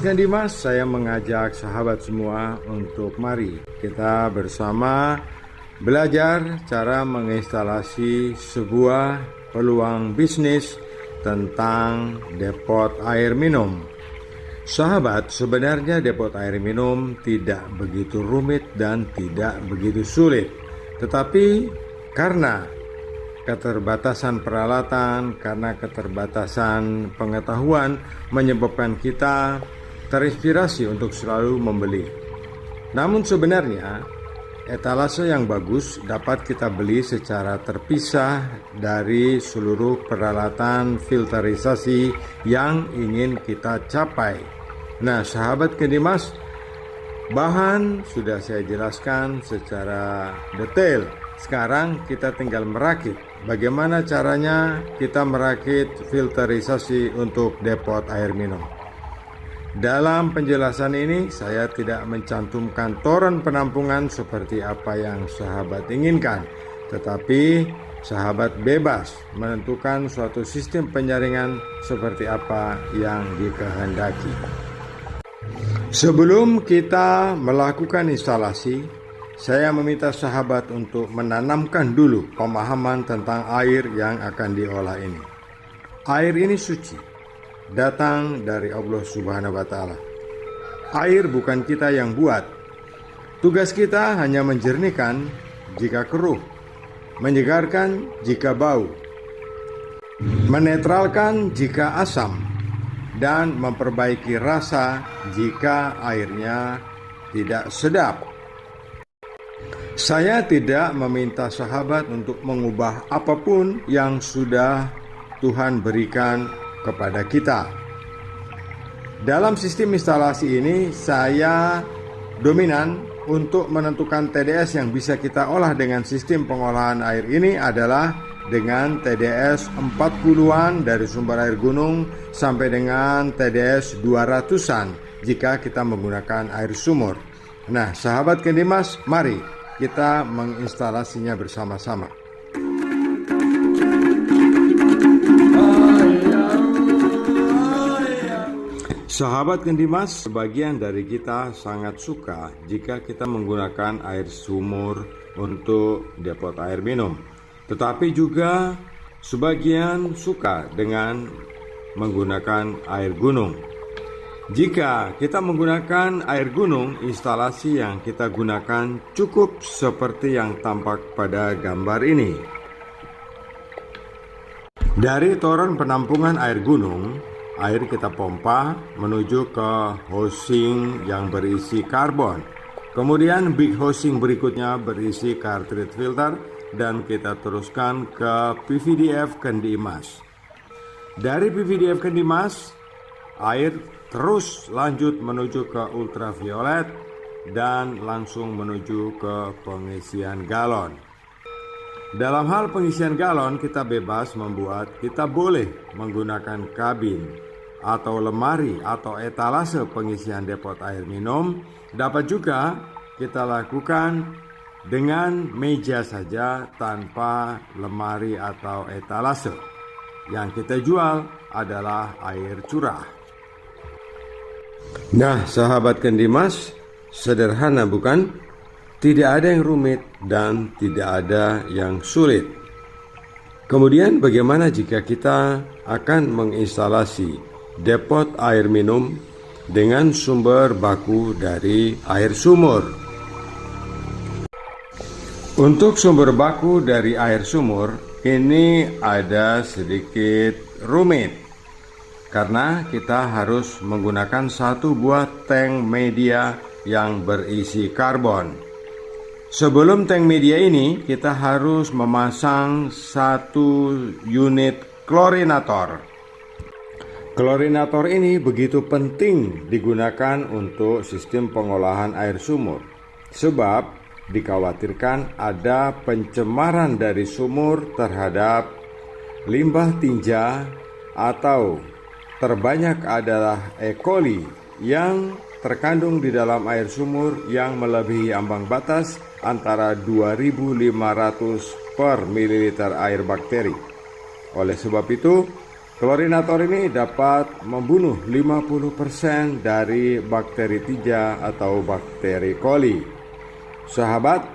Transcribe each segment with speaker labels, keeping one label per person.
Speaker 1: yang Dimas, saya mengajak sahabat semua untuk mari kita bersama belajar cara menginstalasi sebuah peluang bisnis tentang depot air minum. Sahabat, sebenarnya depot air minum tidak begitu rumit dan tidak begitu sulit. Tetapi karena keterbatasan peralatan, karena keterbatasan pengetahuan menyebabkan kita terinspirasi untuk selalu membeli. Namun sebenarnya etalase yang bagus dapat kita beli secara terpisah dari seluruh peralatan filterisasi yang ingin kita capai. Nah, sahabat Kedimas, bahan sudah saya jelaskan secara detail. Sekarang kita tinggal merakit. Bagaimana caranya kita merakit filterisasi untuk depot air minum? Dalam penjelasan ini saya tidak mencantumkan toren penampungan seperti apa yang sahabat inginkan, tetapi sahabat bebas menentukan suatu sistem penyaringan seperti apa yang dikehendaki. Sebelum kita melakukan instalasi, saya meminta sahabat untuk menanamkan dulu pemahaman tentang air yang akan diolah ini. Air ini suci, datang dari Allah Subhanahu wa Ta'ala. Air bukan kita yang buat. Tugas kita hanya menjernihkan jika keruh, menyegarkan jika bau, menetralkan jika asam, dan memperbaiki rasa jika airnya tidak sedap. Saya tidak meminta sahabat untuk mengubah apapun yang sudah Tuhan berikan kepada kita. Dalam sistem instalasi ini, saya dominan untuk menentukan TDS yang bisa kita olah dengan sistem pengolahan air ini adalah dengan TDS 40-an dari sumber air gunung sampai dengan TDS 200-an jika kita menggunakan air sumur. Nah, sahabat Kedimas, mari kita menginstalasinya bersama-sama. Sahabat Kendimas, sebagian dari kita sangat suka jika kita menggunakan air sumur untuk depot air minum. Tetapi juga sebagian suka dengan menggunakan air gunung. Jika kita menggunakan air gunung, instalasi yang kita gunakan cukup seperti yang tampak pada gambar ini. Dari toren penampungan air gunung, air kita pompa menuju ke housing yang berisi karbon. Kemudian big housing berikutnya berisi cartridge filter dan kita teruskan ke PVDF Kendimas. Dari PVDF Kendimas, air terus lanjut menuju ke ultraviolet dan langsung menuju ke pengisian galon. Dalam hal pengisian galon, kita bebas membuat, kita boleh menggunakan kabin atau lemari atau etalase pengisian depot air minum. Dapat juga kita lakukan dengan meja saja tanpa lemari atau etalase. Yang kita jual adalah air curah. Nah, sahabat Kendimas, sederhana bukan? Tidak ada yang rumit dan tidak ada yang sulit. Kemudian bagaimana jika kita akan menginstalasi depot air minum dengan sumber baku dari air sumur? Untuk sumber baku dari air sumur, ini ada sedikit rumit. Karena kita harus menggunakan satu buah tank media yang berisi karbon. Sebelum tank media ini, kita harus memasang satu unit klorinator. Klorinator ini begitu penting digunakan untuk sistem pengolahan air sumur. Sebab dikhawatirkan ada pencemaran dari sumur terhadap limbah tinja atau terbanyak adalah E. coli yang terkandung di dalam air sumur yang melebihi ambang batas antara 2.500 per mililiter air bakteri. Oleh sebab itu, Klorinator ini dapat membunuh 50% dari bakteri tija atau bakteri coli. Sahabat,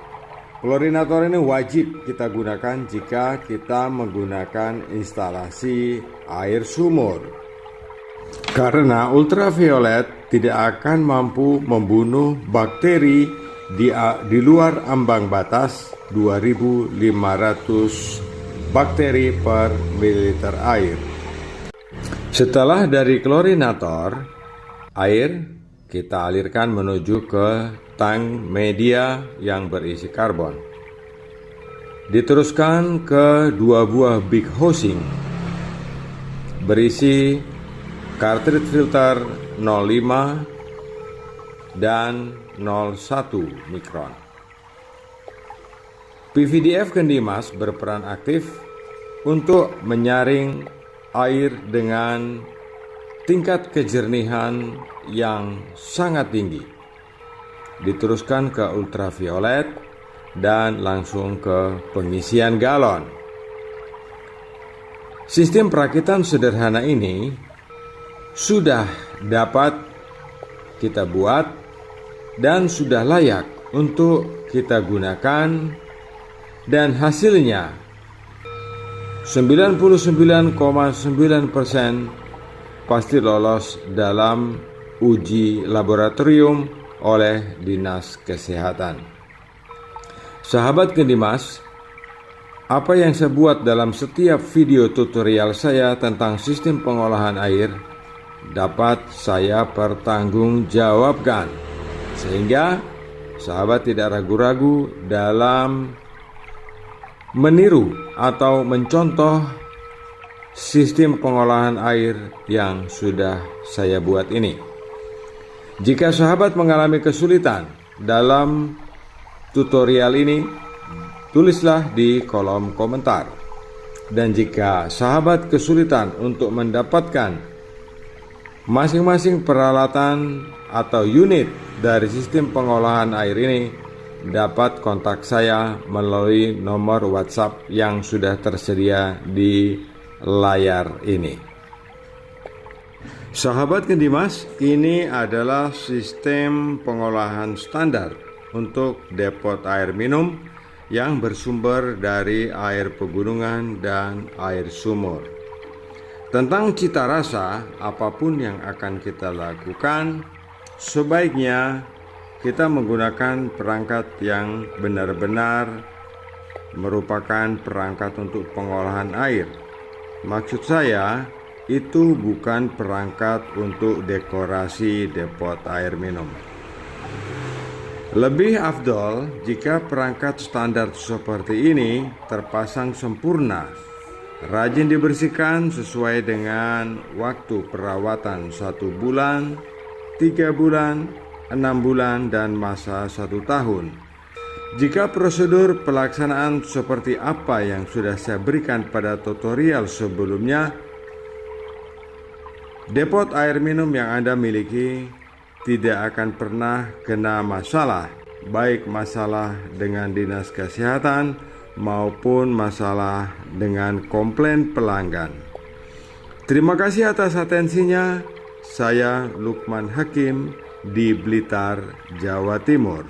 Speaker 1: klorinator ini wajib kita gunakan jika kita menggunakan instalasi air sumur. Karena ultraviolet tidak akan mampu membunuh bakteri di luar ambang batas 2.500 bakteri per mililiter air. Setelah dari klorinator, air kita alirkan menuju ke tang media yang berisi karbon. Diteruskan ke 2 buah big housing berisi cartridge filter 0,5 dan 0,1 mikron. PVDF Kendimas berperan aktif untuk menyaring air dengan tingkat kejernihan yang sangat tinggi. Diteruskan ke ultraviolet dan langsung ke pengisian galon. Sistem perakitan sederhana ini sudah dapat kita buat dan sudah layak untuk kita gunakan, dan hasilnya 99,9% pasti lolos dalam uji laboratorium oleh Dinas Kesehatan. Sahabat Kendimas, apa yang saya buat dalam setiap video tutorial saya tentang sistem pengolahan air dapat saya pertanggungjawabkan, sehingga sahabat tidak ragu-ragu dalam meniru atau mencontoh sistem pengolahan air yang sudah saya buat ini. Jika sahabat mengalami kesulitan dalam tutorial ini, tulislah di kolom komentar. Dan jika sahabat kesulitan untuk mendapatkan masing-masing peralatan atau unit dari sistem pengolahan air ini, dapat kontak saya melalui nomor WhatsApp yang sudah tersedia di layar ini. Sahabat Kendimas, ini adalah sistem pengolahan standar untuk depot air minum yang bersumber dari air pegunungan dan air sumur. Tentang cita rasa, apapun yang akan kita lakukan, sebaiknya kita menggunakan perangkat yang benar-benar merupakan perangkat untuk pengolahan air. Maksud saya, itu bukan perangkat untuk dekorasi depot air minum. Lebih afdol jika perangkat standar seperti ini terpasang sempurna, rajin dibersihkan sesuai dengan waktu perawatan 1 bulan, 3 bulan, 6 bulan, dan masa 1 tahun. Jika prosedur pelaksanaan seperti apa yang sudah saya berikan pada tutorial sebelumnya, depot air minum yang Anda miliki tidak akan pernah kena masalah, baik masalah dengan Dinas Kesehatan maupun masalah dengan komplain pelanggan. Terima kasih atas atensinya. Saya Lukman Hakim di Blitar, Jawa Timur.